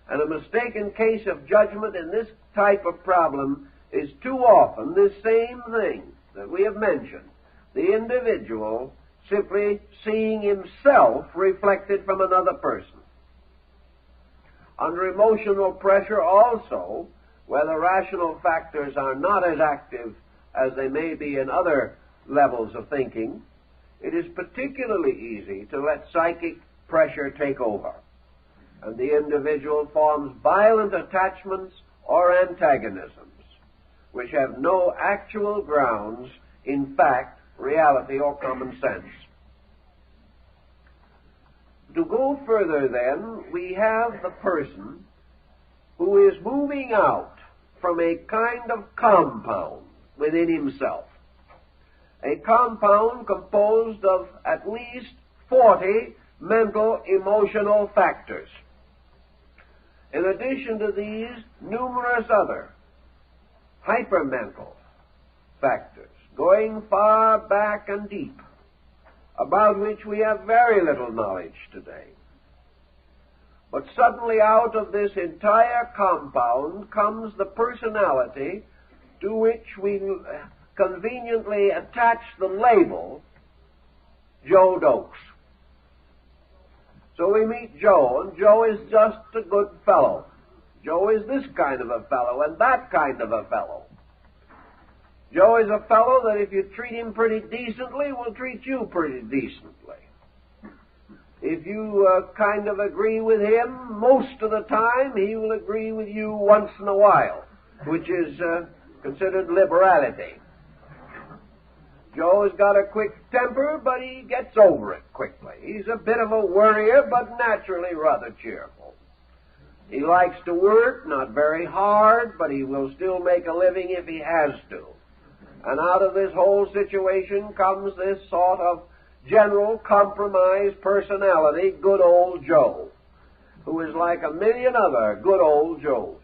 And a mistaken case of judgment in this type of problem is too often this same thing that we have mentioned, the individual simply seeing himself reflected from another person. Under emotional pressure also, where the rational factors are not as active as they may be in other levels of thinking, it is particularly easy to let psychic pressure take over, and the individual forms violent attachments or antagonisms, which have no actual grounds in fact, reality, or common sense. To go further then, we have the person who is moving out from a kind of compound within himself. A compound composed of at least 40 mental, emotional factors. In addition to these, numerous other hypermental factors, going far back and deep, about which we have very little knowledge today. But suddenly out of this entire compound comes the personality to which we conveniently attach the label Joe Dokes. So we meet Joe, and Joe is just a good fellow. Joe is this kind of a fellow and that kind of a fellow. Joe is a fellow that if you treat him pretty decently, will treat you pretty decently. If you kind of agree with him most of the time, he will agree with you once in a while, which is considered liberality. Joe has got a quick temper, but he gets over it quickly. He's a bit of a worrier, but naturally rather cheerful. He likes to work, not very hard, but he will still make a living if he has to. And out of this whole situation comes this sort of general compromise personality, good old Joe, who is like a million other good old Joes.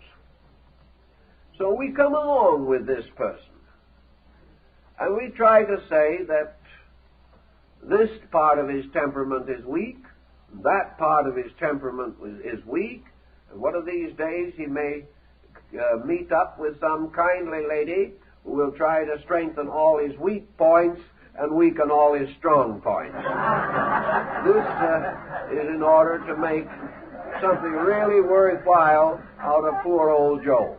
So we come along with this person, and we try to say that this part of his temperament is weak, that part of his temperament is weak, and one of these days he may meet up with some kindly lady who will try to strengthen all his weak points and weaken all his strong points. This is in order to make something really worthwhile out of poor old Joe.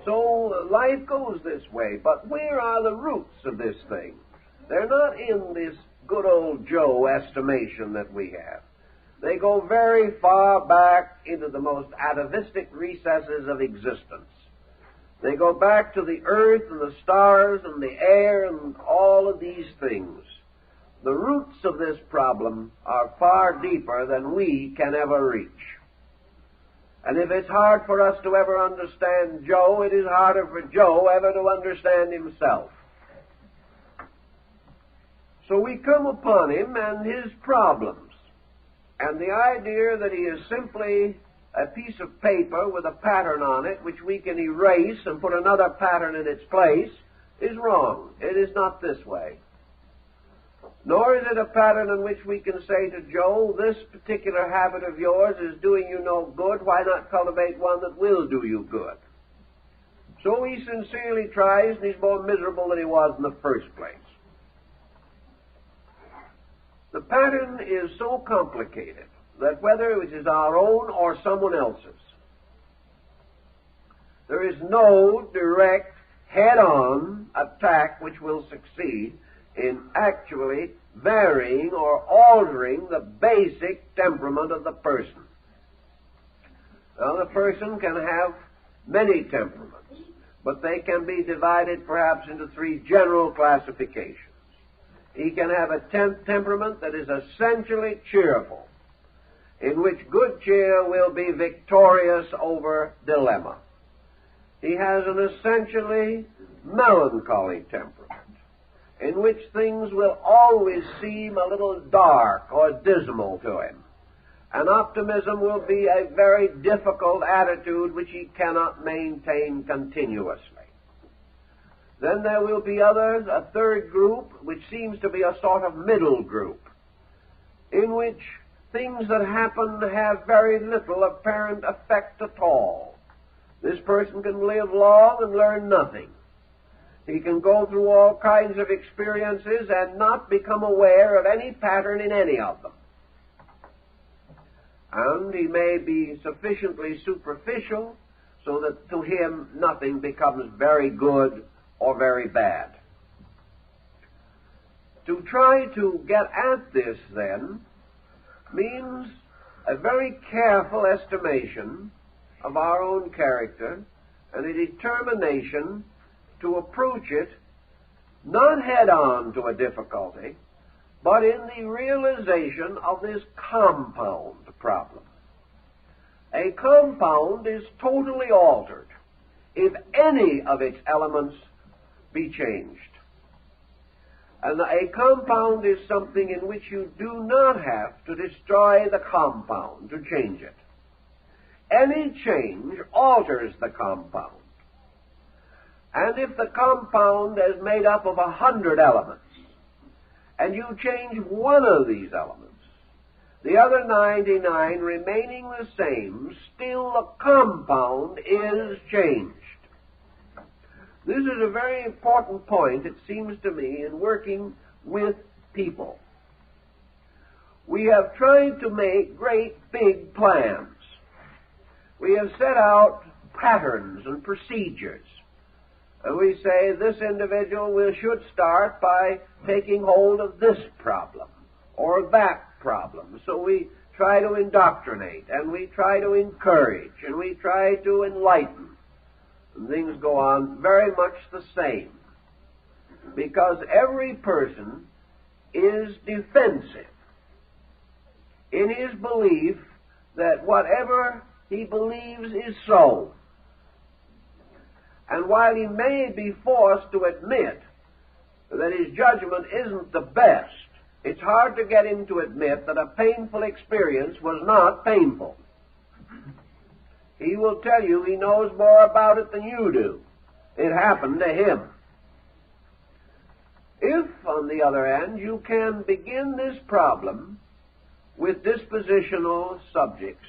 So life goes this way, but where are the roots of this thing? They're not in this good old Joe estimation that we have. They go very far back into the most atavistic recesses of existence. They go back to the earth and the stars and the air and all of these things. The roots of this problem are far deeper than we can ever reach. And if it's hard for us to ever understand Joe, it is harder for Joe ever to understand himself. So we come upon him and his problems, and the idea that he is simply a piece of paper with a pattern on it which we can erase and put another pattern in its place is wrong. It is not this way. Nor is it a pattern in which we can say to Joe, this particular habit of yours is doing you no good, why not cultivate one that will do you good? So he sincerely tries, and he's more miserable than he was in the first place. The pattern is so complicated that whether it is our own or someone else's, there is no direct, head-on attack which will succeed in actually varying or altering the basic temperament of the person. Now, the person can have many temperaments, but they can be divided perhaps into three general classifications. He can have a temperament that is essentially cheerful, in which good cheer will be victorious over dilemma. He has an essentially melancholy temperament, in which things will always seem a little dark or dismal to him. And optimism will be a very difficult attitude which he cannot maintain continuously. Then there will be others, a third group, which seems to be a sort of middle group, in which things that happen have very little apparent effect at all. This person can live long and learn nothing. He can go through all kinds of experiences and not become aware of any pattern in any of them. And he may be sufficiently superficial so that to him nothing becomes very good or very bad. To try to get at this, then, means a very careful estimation of our own character and a determination to approach it not head-on to a difficulty, but in the realization of this compound problem. A compound is totally altered if any of its elements be changed. And a compound is something in which you do not have to destroy the compound to change it. Any change alters the compound. And if the compound is made up of 100 elements, and you change one of these elements, the other 99 remaining the same, still the compound is changed. This is a very important point, it seems to me, in working with people. We have tried to make great big plans. We have set out patterns and procedures. And we say this individual should start by taking hold of this problem or that problem. So we try to indoctrinate, and we try to encourage, and we try to enlighten. And things go on very much the same, because every person is defensive in his belief that whatever he believes is so. And while he may be forced to admit that his judgment isn't the best, it's hard to get him to admit that a painful experience was not painful. He will tell you he knows more about it than you do. It happened to him. If, on the other hand, you can begin this problem with dispositional subjects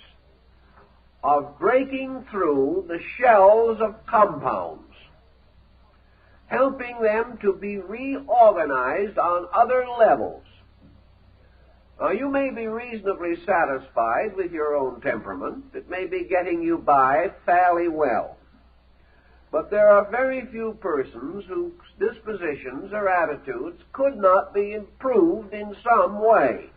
of breaking through the shells of compounds, helping them to be reorganized on other levels. Now, you may be reasonably satisfied with your own temperament. It may be getting you by fairly well. But there are very few persons whose dispositions or attitudes could not be improved in some way.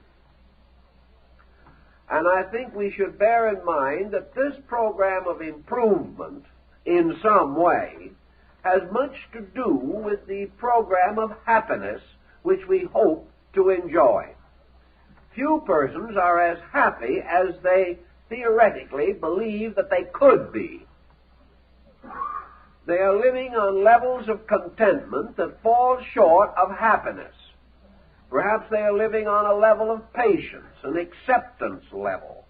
And I think we should bear in mind that this program of improvement in some way has much to do with the program of happiness which we hope to enjoy. Few persons are as happy as they theoretically believe that they could be. They are living on levels of contentment that fall short of happiness. Perhaps they are living on a level of patience, an acceptance level.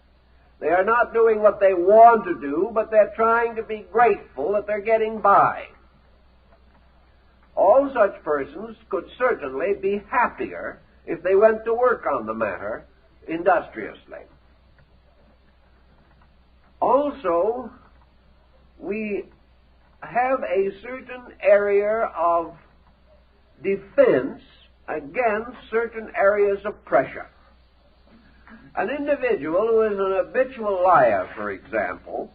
They are not doing what they want to do, but they're trying to be grateful that they're getting by. All such persons could certainly be happier if they went to work on the matter industriously. Also, we have a certain area of defense against certain areas of pressure. An individual who is an habitual liar, for example,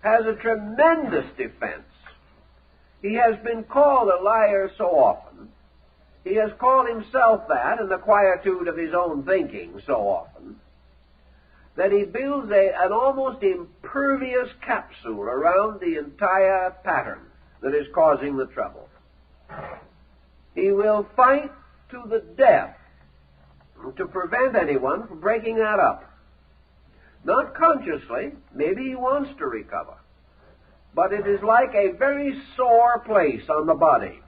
has a tremendous defense. He has been called a liar so often. He has called himself that in the quietude of his own thinking so often that he builds an almost impervious capsule around the entire pattern that is causing the trouble. He will fight to the death to prevent anyone from breaking that up. Not consciously, maybe he wants to recover, but it is like a very sore place on the body.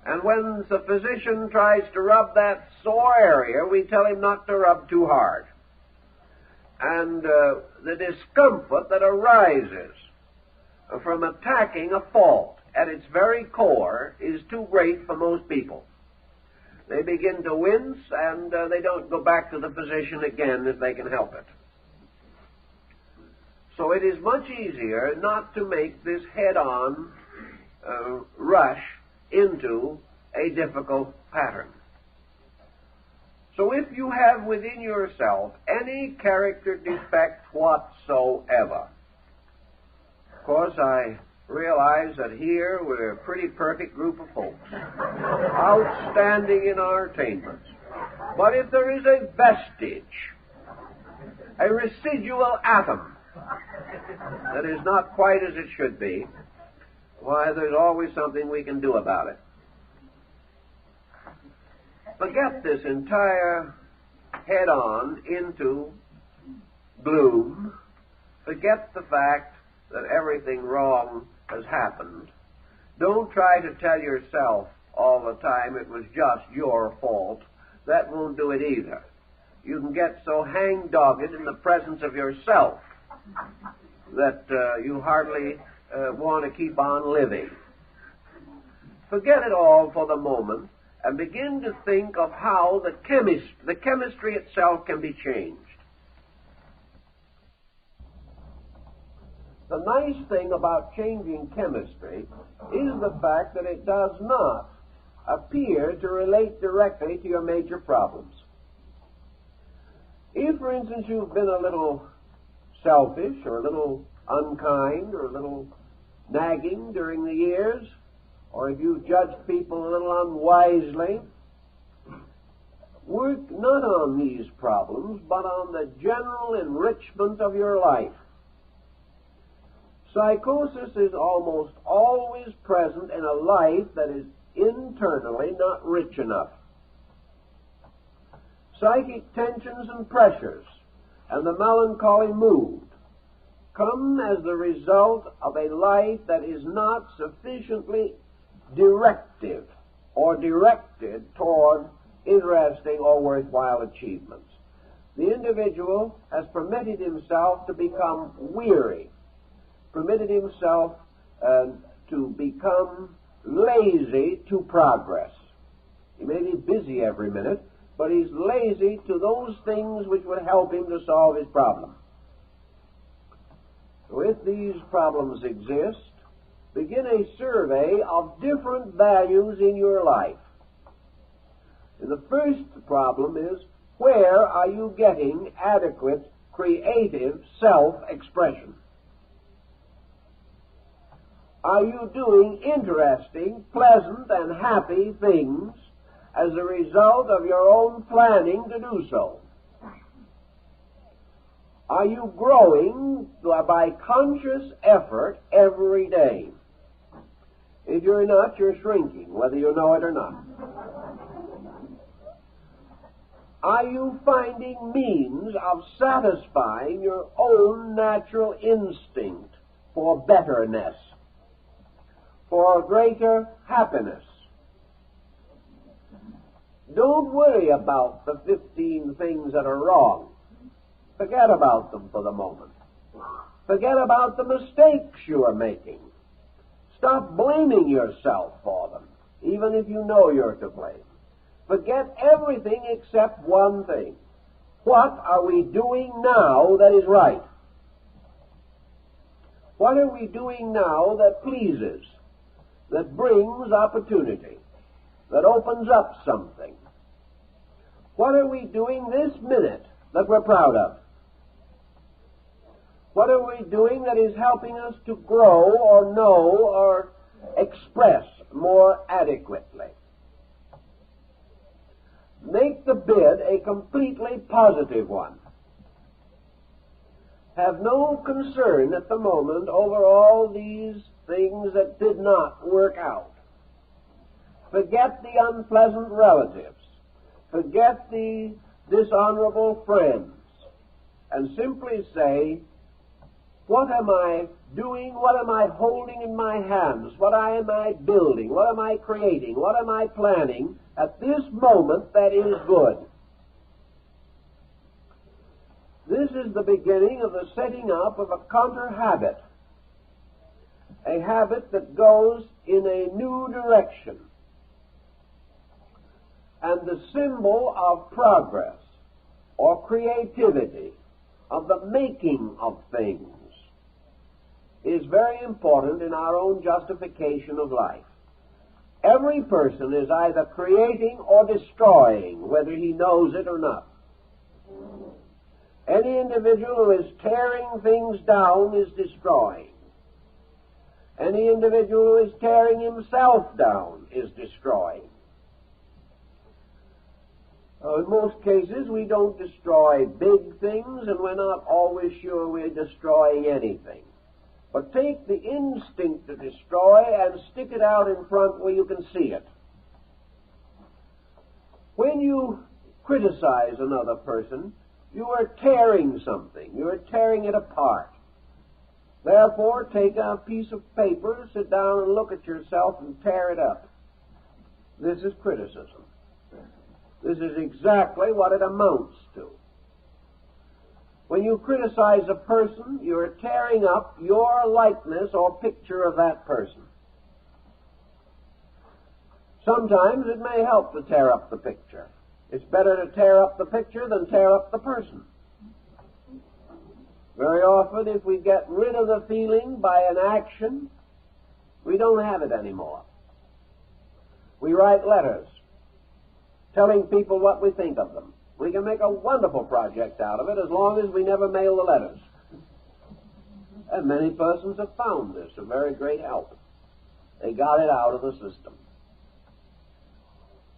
And when the physician tries to rub that sore area, we tell him not to rub too hard. And the discomfort that arises from attacking a fault at its very core is too great for most people. they begin to wince, and they don't go back to the physician again if they can help it. So it is much easier not to make this head-on rush into a difficult pattern. So if you have within yourself any character defect whatsoever, of course I realize that here we're a pretty perfect group of folks, outstanding in our attainments. But if there is a vestige, a residual atom that is not quite as it should be, why, there's always something we can do about it. Forget this entire head-on into gloom. Forget the fact that everything wrong has happened. Don't try to tell yourself all the time it was just your fault. That won't do it either. You can get so hang-dogged in the presence of yourself that you hardly want to keep on living. Forget it all for the moment and begin to think of how the chemistry itself can be changed. The nice thing about changing chemistry is the fact that it does not appear to relate directly to your major problems. If, for instance, you've been a little selfish or a little unkind or a little nagging during the years, or if you judge people a little unwisely, work not on these problems, but on the general enrichment of your life. Psychosis is almost always present in a life that is internally not rich enough. Psychic tensions and pressures and the melancholy mood come as the result of a life that is not sufficiently directive or directed toward interesting or worthwhile achievements. The individual has permitted himself to become weary, permitted himself to become lazy to progress. He may be busy every minute, but he's lazy to those things which would help him to solve his problem. So if these problems exist, begin a survey of different values in your life. And the first problem is, where are you getting adequate, creative self-expression? Are you doing interesting, pleasant, and happy things as a result of your own planning to do so? Are you growing by conscious effort every day? If you're not, you're shrinking, whether you know it or not. Are you finding means of satisfying your own natural instinct for betterness, for greater happiness? Don't worry about the 15 things that are wrong. Forget about them for the moment. Forget about the mistakes you are making. Stop blaming yourself for them, even if you know you're to blame. Forget everything except one thing. What are we doing now that is right? What are we doing now that pleases, that brings opportunity, that opens up something? What are we doing this minute that we're proud of? What are we doing that is helping us to grow or know or express more adequately? Make the bid a completely positive one. Have no concern at the moment over all these things that did not work out. Forget the unpleasant relatives. Forget the dishonorable friends. And simply say, what am I doing? What am I holding in my hands? What am I building? What am I creating? What am I planning at this moment that is good? This is the beginning of the setting up of a counter-habit, a habit that goes in a new direction. And the symbol of progress or creativity, of the making of things, is very important in our own justification of life. Every person is either creating or destroying, whether he knows it or not. Any individual who is tearing things down is destroying. Any individual who is tearing himself down is destroying. In most cases, we don't destroy big things, and we're not always sure we're destroying anything. But take the instinct to destroy and stick it out in front where you can see it. When you criticize another person, you are tearing something. You are tearing it apart. Therefore, take a piece of paper, sit down and look at yourself and tear it up. This is criticism. This is exactly what it amounts to. When you criticize a person, you are tearing up your likeness or picture of that person. Sometimes it may help to tear up the picture. It's better to tear up the picture than tear up the person. Very often, if we get rid of the feeling by an action, we don't have it anymore. We write letters telling people what we think of them. We can make a wonderful project out of it as long as we never mail the letters. And many persons have found this a very great help. They got it out of the system.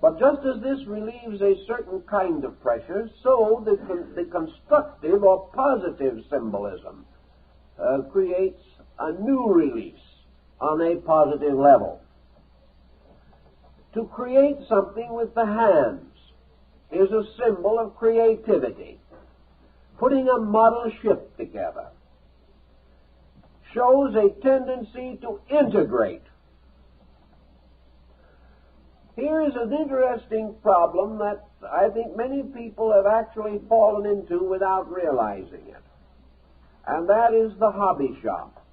But just as this relieves a certain kind of pressure, so the constructive or positive symbolism creates a new release on a positive level. To create something with the hands is a symbol of creativity. Putting a model ship together shows a tendency to integrate. Here is an interesting problem that I think many people have actually fallen into without realizing it. And that is the hobby shop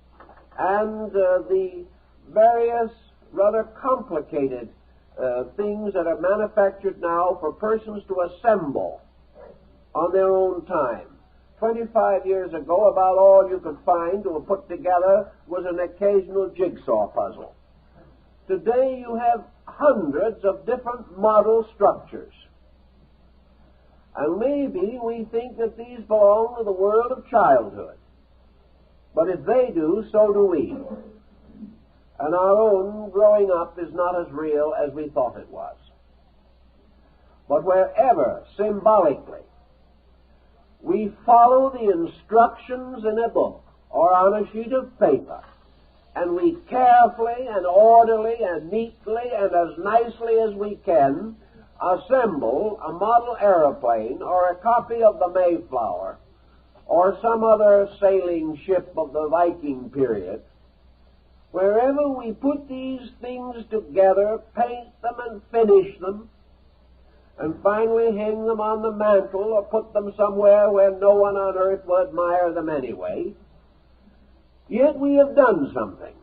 and the various rather complicated things that are manufactured now for persons to assemble on their own time. 25 years ago, about all you could find to put together was an occasional jigsaw puzzle. Today you have hundreds of different model structures. And maybe we think that these belong to the world of childhood. But if they do, so do we. And our own growing up is not as real as we thought it was. But wherever, symbolically, we follow the instructions in a book or on a sheet of paper, and we carefully and orderly and neatly and as nicely as we can assemble a model aeroplane or a copy of the Mayflower or some other sailing ship of the Viking period, wherever we put these things together, paint them and finish them, and finally hang them on the mantle or put them somewhere where no one on earth will admire them anyway, yet we have done something.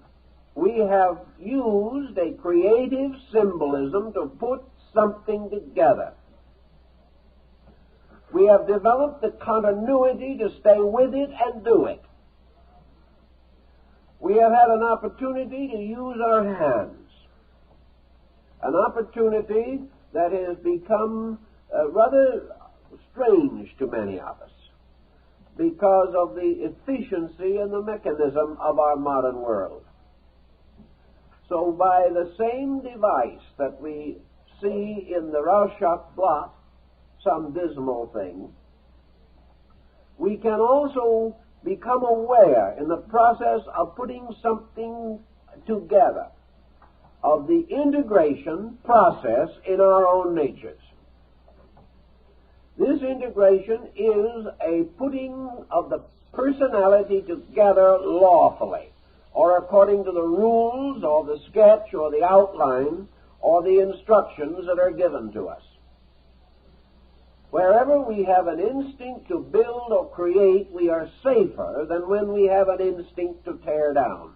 We have used a creative symbolism to put something together. We have developed the continuity to stay with it and do it. We have had an opportunity to use our hands, an opportunity that has become rather strange to many of us because of the efficiency and the mechanism of our modern world. So by the same device that we see in the Rorschach blot, some dismal thing, we can also become aware in the process of putting something together of the integration process in our own natures. This integration is a putting of the personality together lawfully, or according to the rules or the sketch or the outline or the instructions that are given to us. Wherever we have an instinct to build or create, we are safer than when we have an instinct to tear down.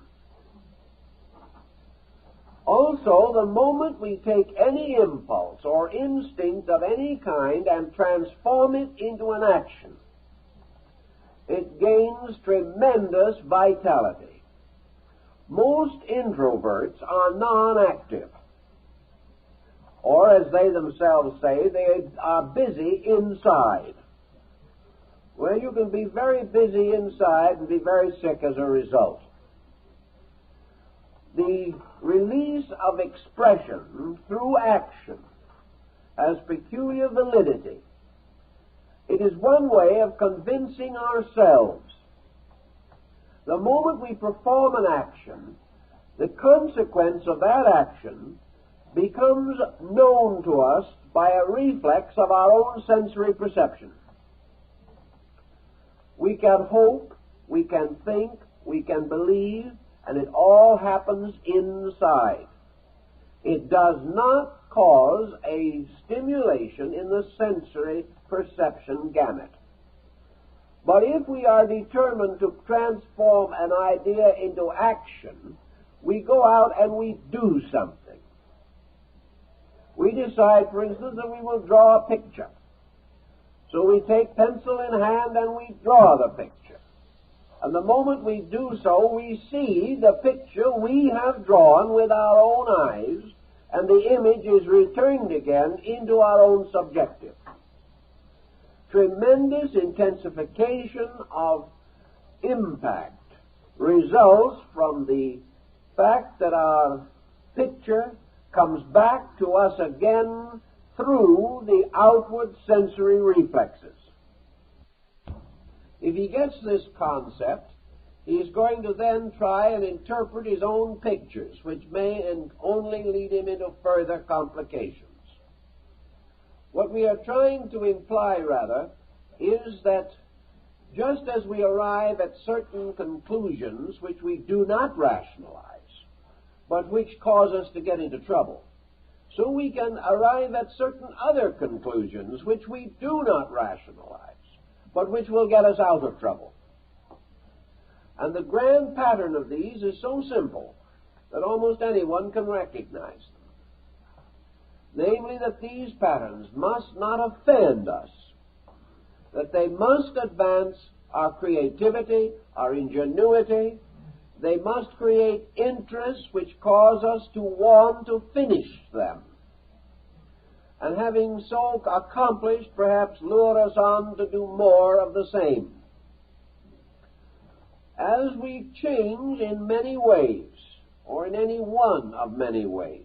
Also, the moment we take any impulse or instinct of any kind and transform it into an action, it gains tremendous vitality. Most introverts are non-active, or as they themselves say, they are busy inside. Well, you can be very busy inside and be very sick as a result. The release of expression through action has peculiar validity. It is one way of convincing ourselves. The moment we perform an action, the consequence of that action becomes known to us by a reflex of our own sensory perception. We can hope, we can think, we can believe, and it all happens inside. It does not cause a stimulation in the sensory perception gamut. But if we are determined to transform an idea into action, we go out and we do something. We decide, for instance, that we will draw a picture. So we take pencil in hand and we draw the picture. And the moment we do so, we see the picture we have drawn with our own eyes, and the image is returned again into our own subjective. Tremendous intensification of impact results from the fact that our picture comes back to us again through the outward sensory reflexes. If he gets this concept, he's going to then try and interpret his own pictures, which may and only lead him into further complications. What we are trying to imply, rather, is that just as we arrive at certain conclusions which we do not rationalize, but which cause us to get into trouble, so we can arrive at certain other conclusions which we do not rationalize, but which will get us out of trouble. And the grand pattern of these is so simple that almost anyone can recognize them. Namely, that these patterns must not offend us, that they must advance our creativity, our ingenuity. They must create interests which cause us to want to finish them, and having so accomplished, perhaps lure us on to do more of the same. As we change in many ways, or in any one of many ways,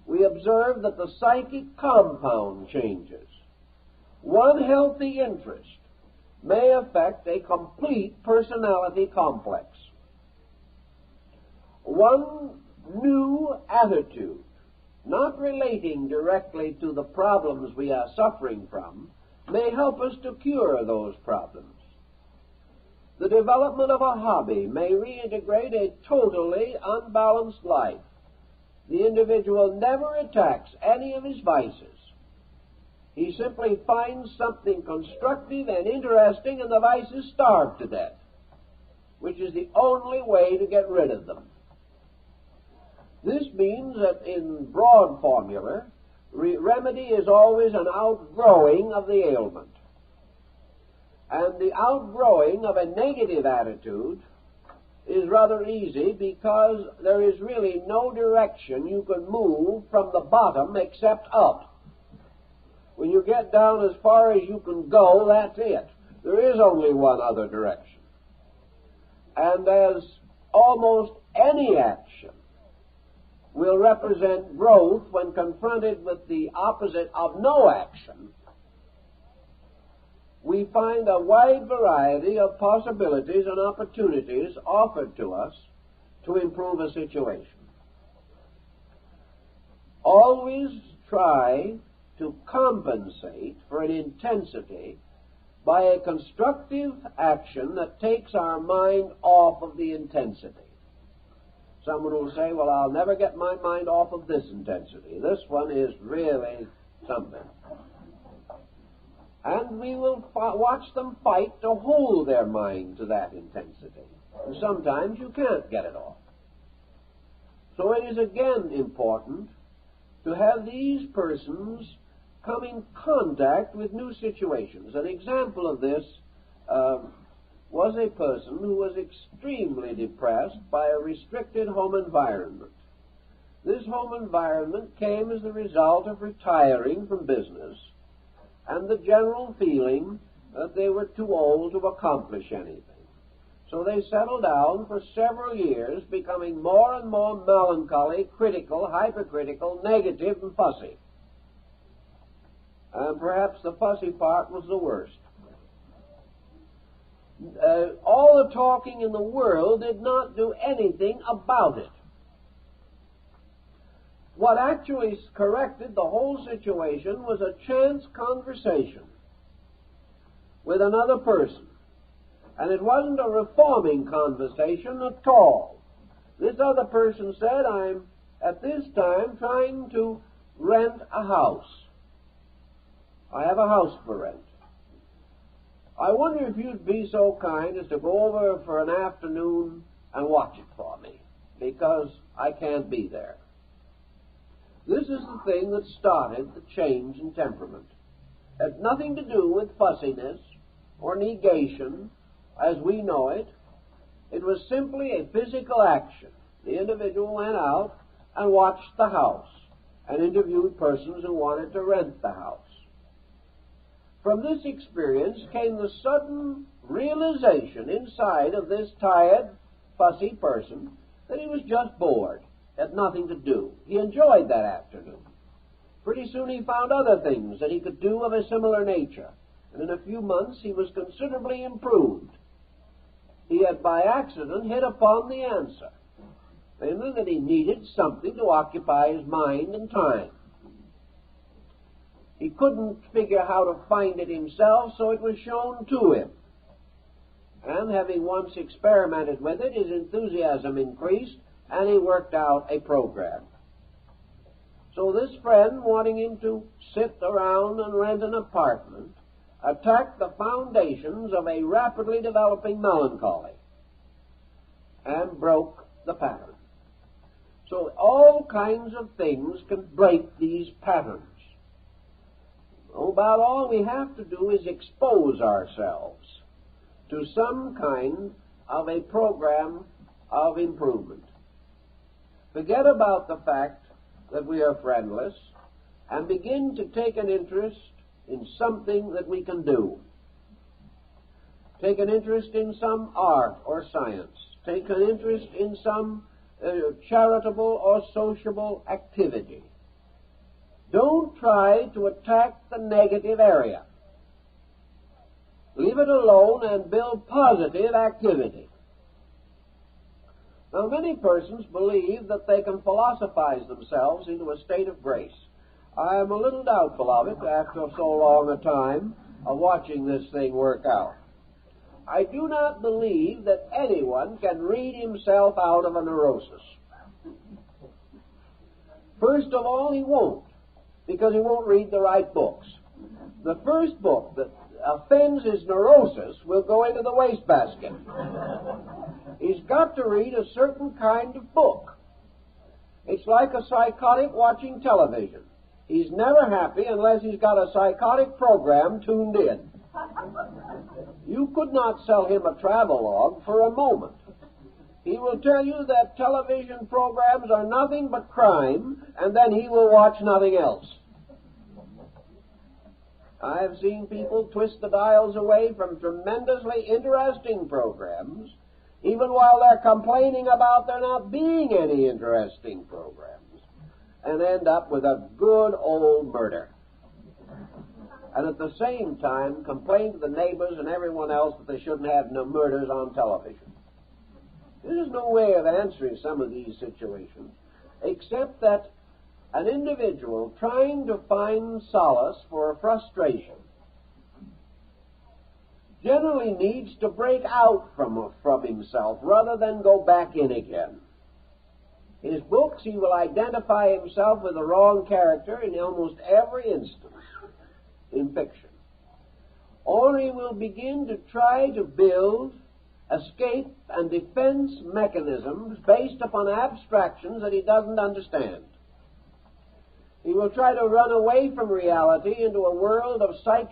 we observe that the psychic compound changes. One healthy interest may affect a complete personality complex. One new attitude, not relating directly to the problems we are suffering from, may help us to cure those problems. The development of a hobby may reintegrate a totally unbalanced life. The individual never attacks any of his vices. He simply finds something constructive and interesting, and the vices starve to death, which is the only way to get rid of them. This means that in broad formula, remedy is always an outgrowing of the ailment. And the outgrowing of a negative attitude is rather easy, because there is really no direction you can move from the bottom except up. When you get down as far as you can go, that's it. There is only one other direction. And as almost any action will represent growth when confronted with the opposite of no action, we find a wide variety of possibilities and opportunities offered to us to improve a situation. Always try to compensate for an intensity by a constructive action that takes our mind off of the intensity. Someone will say, well, I'll never get my mind off of this intensity. This one is really something. And we will watch them fight to hold their mind to that intensity. And sometimes you can't get it off. So it is again important to have these persons come in contact with new situations. An example of this was a person who was extremely depressed by a restricted home environment. This home environment came as the result of retiring from business and the general feeling that they were too old to accomplish anything. So they settled down for several years, becoming more and more melancholy, critical, hypercritical, negative, and fussy. And perhaps the fussy part was the worst. All the talking in the world did not do anything about it. What actually corrected the whole situation was a chance conversation with another person. And it wasn't a reforming conversation at all. This other person said, I'm at this time trying to rent a house. I have a house for rent. I wonder if you'd be so kind as to go over for an afternoon and watch it for me, because I can't be there. This is the thing that started the change in temperament. It had nothing to do with fussiness or negation as we know it. It was simply a physical action. The individual went out and watched the house and interviewed persons who wanted to rent the house. From this experience came the sudden realization inside of this tired, fussy person that he was just bored, had nothing to do. He enjoyed that afternoon. Pretty soon he found other things that he could do of a similar nature, and in a few months he was considerably improved. He had by accident hit upon the answer, namely that he needed something to occupy his mind and time. He couldn't figure how to find it himself, so it was shown to him. And having once experimented with it, his enthusiasm increased, and he worked out a program. So this friend, wanting him to sit around and rent an apartment, attacked the foundations of a rapidly developing melancholy and broke the pattern. So all kinds of things can break these patterns. About all we have to do is expose ourselves to some kind of a program of improvement. Forget about the fact that we are friendless and begin to take an interest in something that we can do. Take an interest in some art or science. Take an interest in some charitable or sociable activity. Don't try to attack the negative area. Leave it alone and build positive activity. Now, many persons believe that they can philosophize themselves into a state of grace. I am a little doubtful of it after so long a time of watching this thing work out. I do not believe that anyone can read himself out of a neurosis. First of all, he won't, because he won't read the right books. The first book that offends his neurosis will go into the wastebasket. He's got to read a certain kind of book. It's like a psychotic watching television. He's never happy unless he's got a psychotic program tuned in. You could not sell him a travelogue for a moment. He will tell you that television programs are nothing but crime, and then he will watch nothing else. I have seen people twist the dials away from tremendously interesting programs, even while they're complaining about there not being any interesting programs, and end up with a good old murder. And at the same time complain to the neighbors and everyone else that they shouldn't have no murders on television. There is no way of answering some of these situations except that an individual trying to find solace for a frustration generally needs to break out from himself rather than go back in again. In his books, he will identify himself with the wrong character in almost every instance in fiction. Or he will begin to try to build escape and defense mechanisms based upon abstractions that he doesn't understand. He will try to run away from reality into a world of psychic